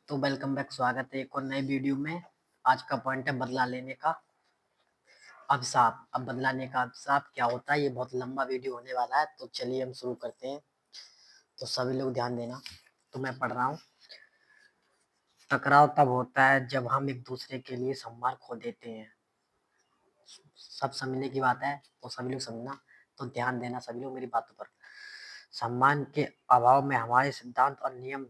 तो welcome back, स्वागत है एक और नए वीडियो में। आज का पॉइंट है बदला लेने का अभिशाप। अब बदला लेने का अभिशाप क्या होता है, ये बहुत लंबा वीडियो होने वाला है, तो चलिए हम शुरू करते हैं। तो सभी लोग ध्यान देना। तो मैं पढ़ रहा हूँ। टकराव तब होता है जब हम एक दूसरे के लिए सम्मान खो देते हैं। सब समझने की बात है, तो सभी लोग समझना। तो ध्यान देना सभी लोग मेरी बातों पर। सम्मान के अभाव में हमारे सिद्धांत और नियम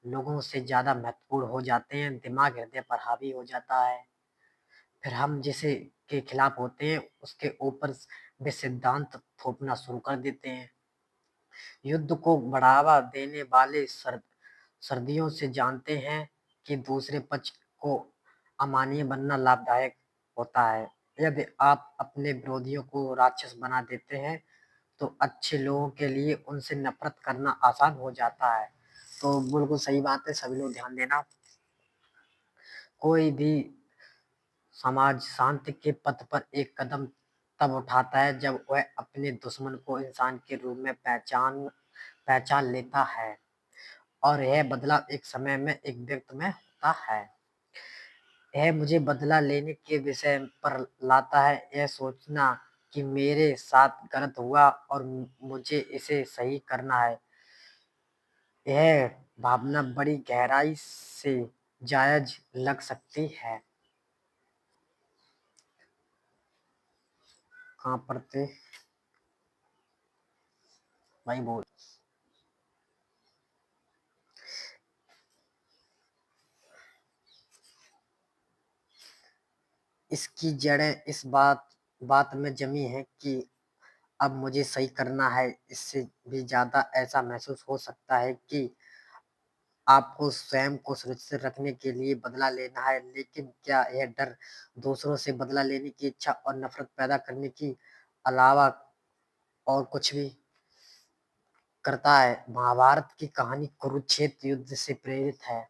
लोगों से ज्यादा महत्वपूर्ण हो जाते हैं। दिमाग हृदय पर हावी हो जाता है। फिर हम जिसे के खिलाफ होते हैं उसके ऊपर वे सिद्धांत थोपना शुरू कर देते हैं। युद्ध को बढ़ावा देने वाले सर्दियों से जानते हैं कि दूसरे पक्ष को अमानवीय बनना लाभदायक होता है। यदि आप अपने विरोधियों को राक्षस बना देते हैं तो अच्छे लोगों के लिए उनसे नफरत करना आसान हो जाता है। तो बिल्कुल सही बात है, सभी लोग ध्यान देना। कोई भी समाज शांति के पथ पर एक कदम तब उठाता है जब वह अपने दुश्मन को इंसान के रूप में पहचान लेता है, और यह बदलाव एक समय में एक व्यक्ति में होता है। यह मुझे बदला लेने के विषय पर लाता है, यह सोचना कि मेरे साथ गलत हुआ और मुझे इसे सही करना है। यह भावना बड़ी गहराई से जायज लग सकती है। कहाँ पर थे भाई, बोल। इसकी जड़ें इस बात में जमी है कि अब मुझे सही करना है। इससे भी ज्यादा ऐसा महसूस हो सकता है कि आपको स्वयं को सुरक्षित रखने के लिए बदला लेना है। लेकिन क्या यह डर दूसरों से बदला लेने की इच्छा और नफरत पैदा करने की अलावा और कुछ भी करता है? महाभारत की कहानी कुरुक्षेत्र युद्ध से प्रेरित है।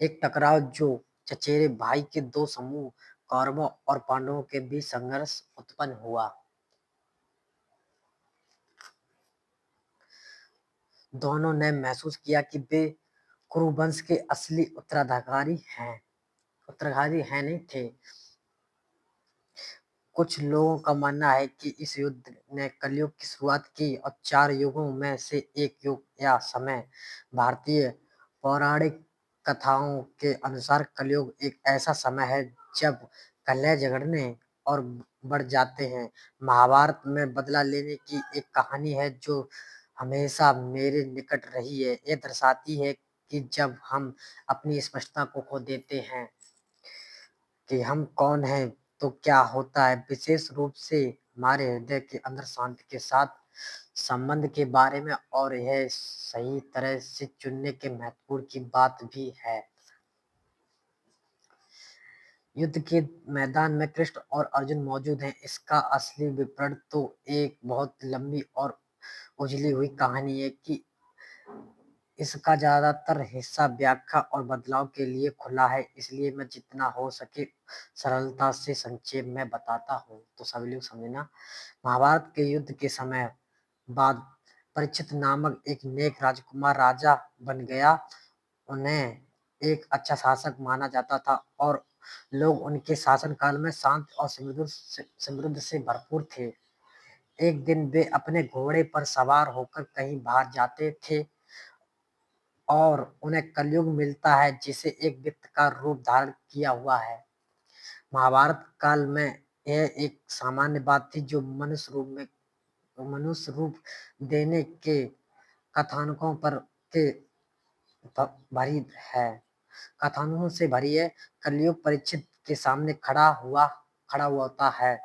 एक टकराव जो चचेरे भाई के दो समूह कौरवों और पांडवों के बीच संघर्ष उत्पन्न हुआ। दोनों ने महसूस किया कि वे कुरुवंश के असली उत्तराधिकारी हैं नहीं थे। कुछ लोगों का मानना है कि इस युद्ध ने कलयुग की शुरुआत की, और 4 युगों में से एक युग या समय। भारतीय पौराणिक कथाओं के अनुसार कलयुग एक ऐसा समय है जब कलह झगड़ने और बढ़ जाते हैं। महाभारत में बदला लेने की एक कहानी है जो हमेशा मेरे निकट रही है। ये दर्शाती है कि जब हम अपनी स्पष्टता को खो देते हैं कि हम कौन हैं, तो क्या होता है। विशेष रूप से हमारे हृदय के अंदर शांति के साथ संबंध के बारे में, और यह सही तरह से चुनने के महत्वपूर्ण की बात भी है। युद्ध के मैदान में कृष्ण और अर्जुन मौजूद हैं। इसका असली विवरण तो एक बहुत लंबी और उजली हुई कहानी है कि इसका ज्यादातर हिस्सा व्याख्या और बदलाव के लिए खुला है, इसलिए मैं जितना हो सके सरलता से संक्षेप में बताता हूँ। तो सभी लोग समझना। महाभारत के युद्ध के समय बाद परीक्षित नामक एक नेक राजकुमार राजा बन गया। उन्हें एक अच्छा शासक माना जाता था और लोग उनके शासनकाल में शांत और समृद्ध से भरपूर थे। एक दिन वे अपने घोड़े पर सवार होकर कहीं बाहर जाते थे और उन्हें कलयुग मिलता है जिसे एक व्यक्ति का रूप धारण किया हुआ है। महाभारत काल में यह एक सामान्य बात थी जो मनुष्य रूप देने के कथानकों पर के भरी है कथानकों से भरी है। कलयुग परीक्षित के सामने खड़ा हुआ होता है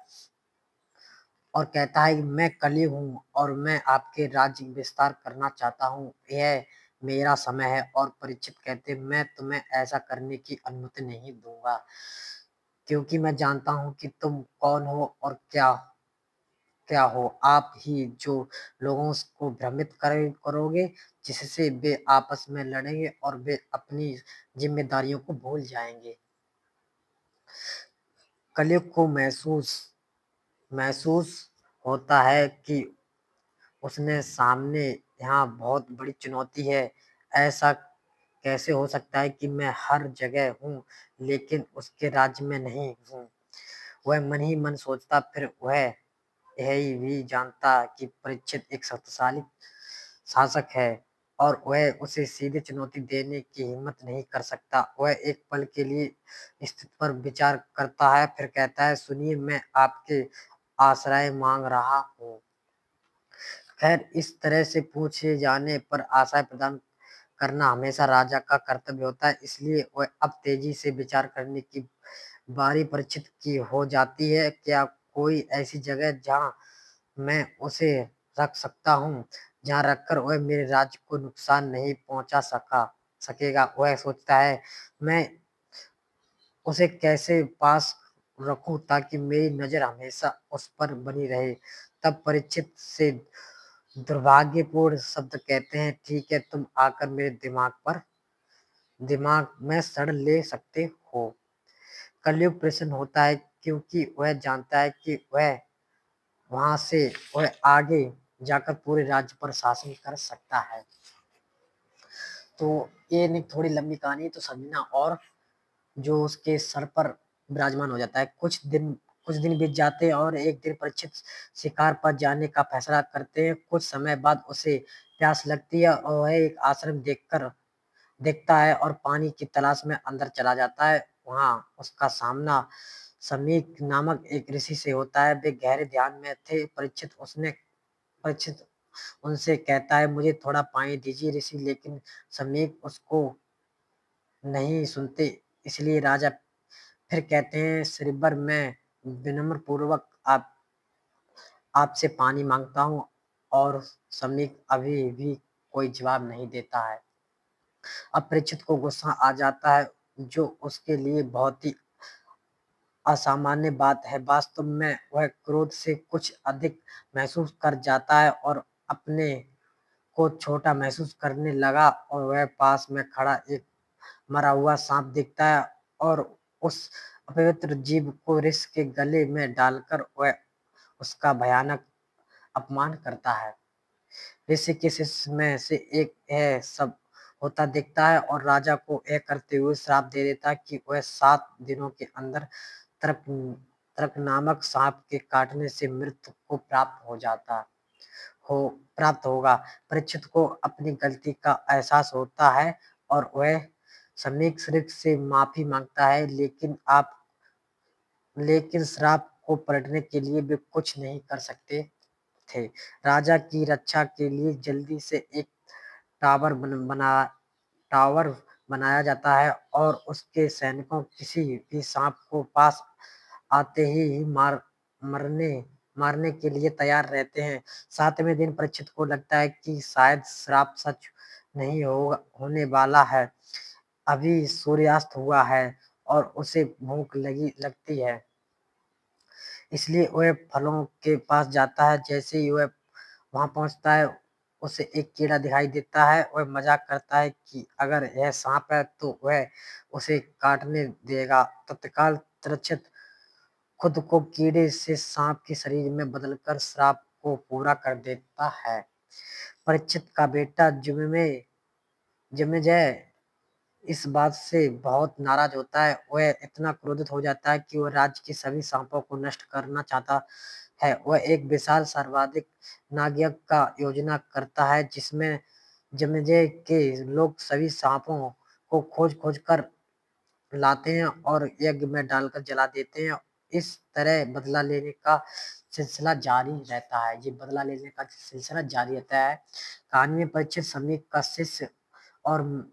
और कहता है कि मैं कलयुग हूँ और मैं आपके राज्य विस्तार करना चाहता हूँ। यह मेरा समय है। और परीक्षित कहते, मैं तुम्हें ऐसा करने की अनुमति नहीं दूंगा, क्योंकि मैं जानता हूँ कि तुम कौन हो और क्या क्या हो। आप ही जो लोगों को भ्रमित करोगे, जिससे वे आपस में लड़ेंगे और वे अपनी जिम्मेदारियों को भूल जाएंगे। कलयुग को महसूस होता है कि उसने सामने यहाँ बहुत बड़ी चुनौती है। ऐसा कैसे हो सकता है कि मैं हर जगह हूँ, लेकिन उसके राज्य में नहीं हूँ? वह मन ही मन सोचता, फिर वह यह भी जानता कि परीक्षित एक शक्तिशाली शासक है और वह उसे सीधे चुनौती देने की हिम्मत नहीं कर सकता। वह एक पल के लिए स्थिति पर विचार करता है, फिर कहता है, सुनिए, मैं आपके आश्रय मांग रहा हूँ। खैर, इस तरह से पूछे जाने पर आश्रय प्रदान करना हमेशा राजा का कर्तव्य होता है, इसलिए वह अब तेजी से विचार करने की बारी परीक्षित की हो जाती है। क्या कोई ऐसी जगह जहाँ मैं उसे रख सकता हूँ, जहाँ रखकर वह मेरे राज्य को नुकसान नहीं पहुँचा सकेगा? वह सोचता है, मैं उसे कैसे पास रखूँ ताकि मेरी नज़र हमेशा उस पर बनी रहे। तब परीक्षित से दुर्भाग्यपूर्ण शब्द कहते हैं, ठीक है, तुम आकर मेरे दिमाग में शरण ले सकते हो। कलयुग प्रसन्न होता है क्योंकि वह जानता है कि वहां से वह आगे जाकर पूरे राज्य पर शासन कर सकता है। तो ये नहीं, थोड़ी लंबी कहानी है, तो समझना। और जो उसके सर पर विराजमान हो जाता है। कुछ दिन बीत जाते हैं और एक दिन परीक्षित शिकार पर जाने का फैसला करते हैं। कुछ समय बाद उसे प्यास लगती है और वह एक आश्रम देखता है और पानी की तलाश में अंदर चला जाता है। वहाँ उसका सामना समीक नामक एक ऋषि से होता है। वे गहरे ध्यान में थे। परीक्षित उनसे कहता है, मुझे थोड़ा पानी दीजिए ऋषि, लेकिन समीक उसको नहीं सुनते। इसलिए राजा फिर कहते हैं, श्रीबर, मैं विनम्र पूर्वक आपसे पानी मांगता हूँ। और समीक अभी भी कोई जवाब नहीं देता है। अब परीक्षित को गुस्सा आ जाता है, जो उसके लिए बहुत ही असामान्य बात है। वास्तव में वह क्रोध से कुछ अधिक महसूस कर जाता है और अपने को छोटा महसूस करने लगा और वह पास में खड़ा एक मरा हुआ सांप दिखता है और उस अपवित्र जीव को ऋषि के गले में डालकर वह उसका भयानक अपमान करता है। ऋषि के शिष्य में से एक यह सब होता दिखता है और राजा को यह करते हुए श्राप दे देता है कि वह 7 दिनों के अंदर तर्क तर्क नामक सांप के काटने से मृत्यु को प्राप्त होगा। परीक्षित को अपनी गलती का एहसास होता है और वह समीक से माफी मांगता है, लेकिन श्राप को पलटने के लिए वे कुछ नहीं कर सकते थे। राजा की रक्षा के लिए जल्दी से एक टावर बन, बना टावर बनाया जाता है और उसके सैनिकों किसी भी सांप को पास आते ही मरने मारने के लिए तैयार रहते हैं। 7वें दिन परीक्षित को लगता है कि शायद श्राप सच नहीं होने वाला है। अभी सूर्यास्त हुआ है और उसे भूख लगती है, इसलिए वह फलों के पास जाता है। जैसे ही वह वहां पहुंचता है, उसे एक कीड़ा दिखाई देता है। वह मजाक करता है कि अगर यह सांप है तो वह उसे काटने देगा। तत्काल परीक्षित खुद को कीड़े से सांप के शरीर में बदलकर श्राप को पूरा कर देता है। परीक्षित का बेटा जन्मेजय इस बात से बहुत नाराज होता है। वह इतना क्रोधित हो जाता है कि वह राज्य के सभी सांपों को नष्ट करना चाहता है। वह एक विशाल सर्वाधिक नागयज्ञ का योजना करता है, जिसमें जन्मेजय के लोग सभी सांपों को खोज कर लाते हैं और यज्ञ में डालकर जला देते हैं। इस तरह बदला लेने का सिलसिला जारी रहता है। ये बदला लेने का सिलसिला जारी रहता है। कहानी में परीक्षित समीक का शिष्य और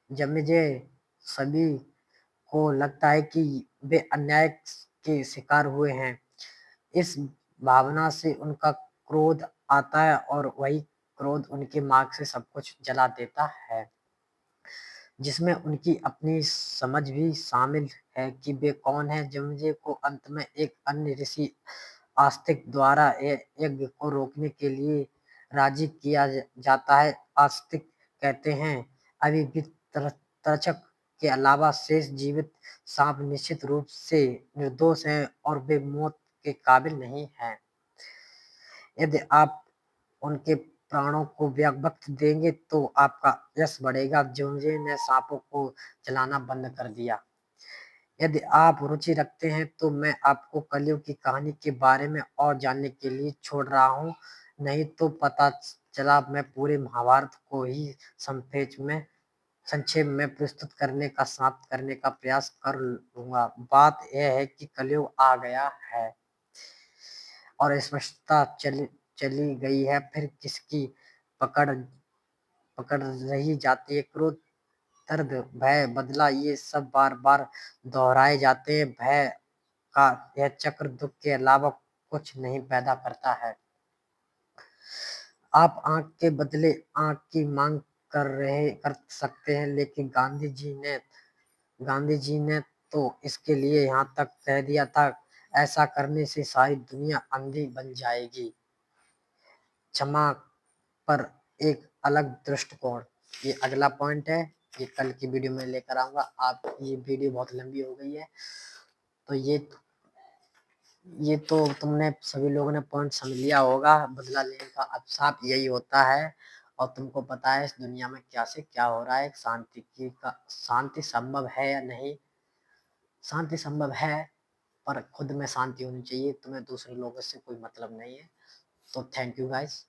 जन्मेजय सभी को लगता है कि वे अन्याय के शिकार हुए हैं। इस भावना से उनका क्रोध आता है और वही क्रोध उनके मार्ग से सब कुछ जला देता है, जिसमें उनकी अपनी समझ भी शामिल है कि वे कौन हैं। जमजे को अंत में एक अन्य ऋषि आस्तिक द्वारा यज्ञ को रोकने के लिए राजी किया जाता है। आस्तिक कहते हैं, अभी भी तक्षक के अलावा शेष जीवित सांप निश्चित रूप से निर्दोष हैं और वे मौत के काबिल नहीं हैं। यदि आप उनके प्राणों को वक्त देंगे तो आपका यश बढ़ेगा। जोंजे ने सांपों को जलाना बंद कर दिया। यदि आप रुचि रखते हैं तो मैं आपको कलयुग की कहानी के बारे में और जानने के लिए छोड़ रहा हूँ। नहीं तो पता चला मैं पूरे महाभारत को ही संक्षेप में प्रस्तुत करने का समाप्त करने का प्रयास कर लूंगा। बात यह है कि कलयुग आ गया है और स्पष्टता चली गई है। फिर किसकी पकड़ पकड़ रही जाती है? क्रोध, दर्द, भय, बदला, ये सब बार बार दोहराए जाते हैं। भय का यह चक्र दुख के अलावा कुछ नहीं पैदा करता है। आप आंख के बदले आंख की मांग कर सकते हैं, लेकिन गांधी जी ने तो इसके लिए यहाँ तक कह दिया था, ऐसा करने से सारी दुनिया अंधी बन जाएगी। क्षमा पर एक अलग दृष्टिकोण, ये अगला पॉइंट है। ये कल की वीडियो में लेकर आऊंगा। आप ये वीडियो बहुत लंबी हो गई है, तो ये तो तुमने सभी लोगों ने पॉइंट समझ लिया होगा। बदला लेने का अभिशाप यही होता है, और तुमको पता है इस दुनिया में क्या से क्या हो रहा है। शांति संभव है या नहीं? शांति संभव है, पर खुद में शांति होनी चाहिए। तुम्हें दूसरे लोगों से कोई मतलब नहीं है। तो थैंक यू गाइस।